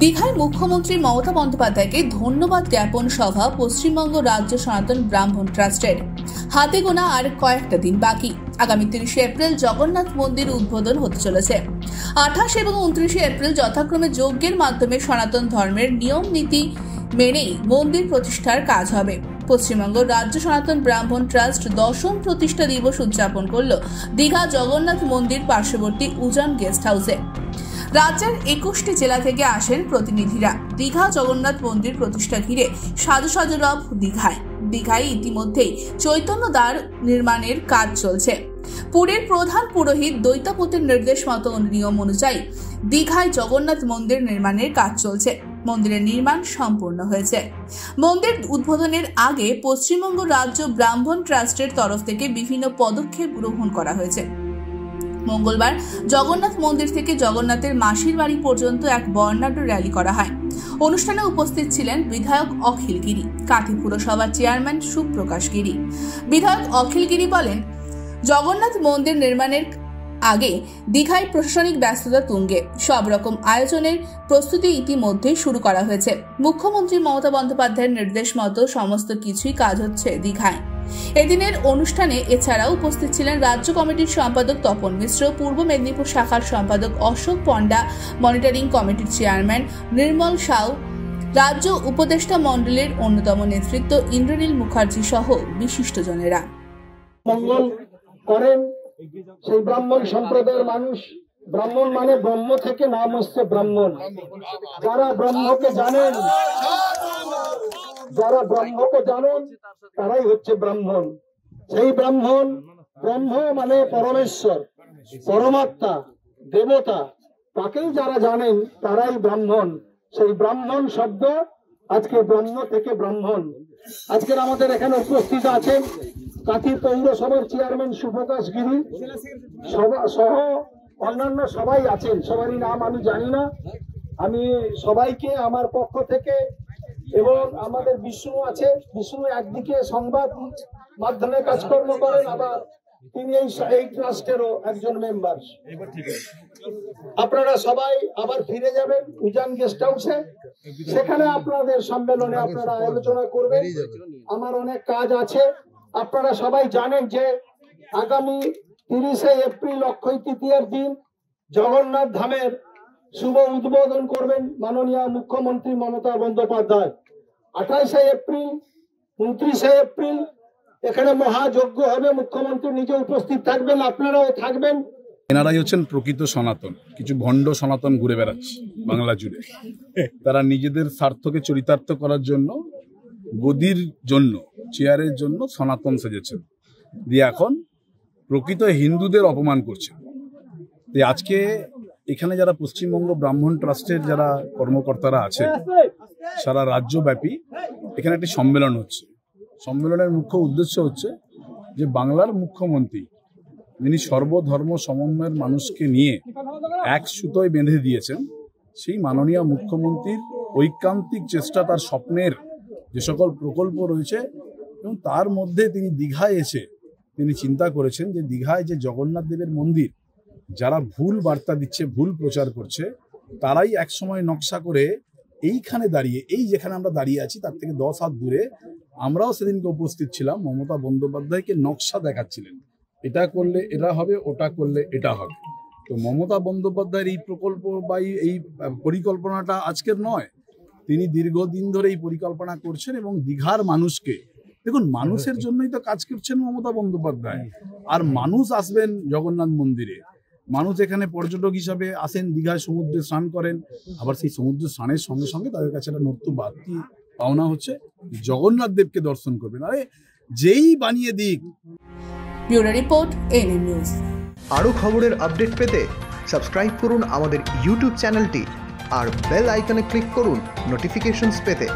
দীঘায় মুখ্যমন্ত্রী মমতা বন্দ্যোপাধ্যায়কে ধন্যবাদ জ্ঞাপন সভা পশ্চিমবঙ্গ রাজ্য সনাতন ব্রাহ্মণ ট্রাস্টের। হাতে গোনা আর কয়েকটা দিন বাকি। আগামী 30 এপ্রিল জগন্নাথ মন্দির উদ্বোধন হতে চলেছে। 28 এবং 29 এপ্রিল যথাক্রমে যজ্ঞের মাধ্যমে সনাতন ধর্মের নিয়ম নীতি মেনেই মন্দির প্রতিষ্ঠার কাজ হবে। পশ্চিমবঙ্গ রাজ্য সনাতন ব্রাহ্মণ ট্রাস্ট 10ম প্রতিষ্ঠা দিবস উদযাপন করল দীঘা জগন্নাথ মন্দির পার্শ্ববর্তী উজান গেস্ট হাউসে। রাজ্যের 21টি জেলা থেকে আসেন প্রতিনিধিরা। দীঘা জগন্নাথ মন্দির প্রতিষ্ঠা ঘিরে সাজু সাজু রব দীঘায় ইতিমধ্যেই চৈতন্য দ্বার নির্মাণের কাজ চলছে। পুরীর প্রধান পুরোহিত দৈতাপতির নির্দেশ মতো নিয়ম অনুযায়ী দীঘায় জগন্নাথ মন্দির নির্মাণের কাজ চলছে। মন্দিরের নির্মাণ সম্পূর্ণ হয়েছে। মন্দির উদ্বোধনের আগে পশ্চিমবঙ্গ রাজ্য ব্রাহ্মণ ট্রাস্টের তরফ থেকে বিভিন্ন পদক্ষেপ গ্রহণ করা হয়েছে। মঙ্গলবার জগন্নাথ মন্দির থেকে জগন্নাথের মাসির বাড়ি পর্যন্ত এক বর্ণাঢ্য র্যালি করা হয়। অনুষ্ঠানে উপস্থিত ছিলেন বিধায়ক অখিল গিরি, কাঁথি পুরসভার চেয়ারম্যান সুপ্রকাশ গিরি। বিধায়ক অখিল গিরি বলেন, জগন্নাথ মন্দির নির্মাণের আগে দীঘায় প্রশাসনিক ব্যস্ততা তুঙ্গে। সব রকম আয়োজনের প্রস্তুতি ইতিমধ্যে শুরু করা হয়েছে। মুখ্যমন্ত্রী মমতা বন্দ্যোপাধ্যায়ের নির্দেশ মতো সমস্ত কিছুই কাজ হচ্ছে দীঘায়। এদিনের অনুষ্ঠানে এছাড়াও উপস্থিত ছিলেন রাজ্য কমিটির সম্পাদক তপন মিশ্র, পূর্ব মেদিনীপুর শাখার সম্পাদক অশোক পণ্ডা, মনিটরিং কমিটির চেয়ারম্যান নির্মল সাউ, রাজ্য উপদেষ্টা মণ্ডলীর অন্যতম নেতৃত্ব ইন্দ্রনীল মুখার্জি সহ বিশিষ্টজনেরা। মঙ্গল করেন সেই ব্রাহ্মণ সম্প্রদায়ের মানুষ। ব্রাহ্মণ মানে ব্রহ্ম থেকে নাম হচ্ছে ব্রাহ্মণ। যারা ব্রহ্মকে জানেন তারাই হচ্ছে ব্রাহ্মণ। সেই ব্রহ্ম মানে পরমেশ্বর, পরমাত্মা, দেবতা, তাকেই যারা জানেন তারাই ব্রাহ্মণ। সেই ব্রাহ্মণ শব্দ আজকে ব্রহ্ম থেকে ব্রাহ্মণ। আজকের আমাদের এখানে উপস্থিত আছেন কাঁথি পৌরসভার চেয়ারম্যান সুপ্রকাশ গিরি সহ অন্যান্য সবাই আছেন। সবারই নাম আমি জানি না। আমি সবাইকে আমার পক্ষ থেকে, এবং আমাদের বিষ্ণু আছে, বিষ্ণু একদিকে সংবাদ মাধ্যমে কাজকর্ম করেন, আবার তিনি এই ট্রাস্টেরও একজন মেম্বার। আপনারা সবাই আবার ফিরে যাবেন উজান গেস্ট হাউসে। সেখানে আপনাদের সম্মেলনে আপনারা আলোচনা করবেন। আমার অনেক কাজ আছে। আপনারা সবাই জানেন যে আগামী 30 এপ্রিল অক্ষয় তৃতীয়ার দিন জগন্নাথ ধামের শুভ উদ্বোধন করবেন মাননীয় মুখ্যমন্ত্রী মমতা বন্দ্যোপাধ্যায়। 28 এপ্রিল, 29 এপ্রিল এখানে মহাযজ্ঞ হবে। মুখ্যমন্ত্রী নিজে উপস্থিত থাকবেন, আপনারাও থাকবেন। এনারাই হচ্ছেন প্রকৃত সনাতন। কিছু ভণ্ড সনাতন ঘুরে বেড়াচ্ছে বাংলা জুড়ে। তারা নিজেদের স্বার্থকে চরিতার্থ করার জন্য, গদির জন্য, চেয়ারের জন্য সনাতন সেজেছেন, দিয়ে এখন প্রকৃত হিন্দুদের অপমান করছে। আজকে এখানে যারা পশ্চিমবঙ্গ ব্রাহ্মণ ট্রাস্টের যারা কর্মকর্তারা আছে সারা রাজ্যব্যাপী, এখানে একটি সম্মেলন হচ্ছে। সম্মেলনের মুখ্য উদ্দেশ্য হচ্ছে যে বাংলার মুখ্যমন্ত্রী, যিনি সর্বধর্ম সমন্বয়ের মানুষকে নিয়ে এক সুতোয় বেঁধে দিয়েছেন, সেই মাননীয় মুখ্যমন্ত্রীর ঐকান্তিক চেষ্টা, তার স্বপ্নের যে সকল প্রকল্প রয়েছে, এবং তার মধ্যে তিনি দীঘায় এসে তিনি চিন্তা করেছেন যে দীঘায় যে জগন্নাথ দেবের মন্দির যারা ভুল বার্তা দিচ্ছে, ভুল প্রচার করছে, তারাই একসময় নকশা করে এইখানে দাঁড়িয়ে, এই যেখানে আমরা দাঁড়িয়ে আছি তার থেকে 10 হাত দূরে, আমরাও সেদিনকে উপস্থিত ছিলাম, মমতা বন্দ্যোপাধ্যায়কে নকশা দেখাচ্ছিলেন, এটা করলে এটা হবে, ওটা করলে এটা হবে। তো মমতা বন্দ্যোপাধ্যায়ের এই প্রকল্প বা এই পরিকল্পনাটা আজকের নয়, তিনি দীর্ঘদিন ধরে এই পরিকল্পনা করছেন। এবং দীঘার মানুষকে, দেখুন, মানুষের জন্যই তো কাজ করছেন মমতা বন্দ্যোপাধ্যায়। আর মানুষ আসবেন জগন্নাথ মন্দিরে, মানুষ এখানে পর্যটক হিসাবে আসেন, দীঘায় সমুদ্রে স্নান করেন, আবার সেই সমুদ্র স্নানের সঙ্গে সঙ্গে তাদের কাছে একটা নতুন বাড়তি পাওনা হচ্ছে জগন্নাথ দেবকে দর্শন করবেন। আরে যেই বানিয়ে দিক। Bureau report, NM news. আরও খবরের আপডেট পেতে সাবস্ক্রাইব করুন আমাদের ইউটিউব চ্যানেলটি আর বেল আইকনে ক্লিক করুন নোটিফিকেশনস পেতে।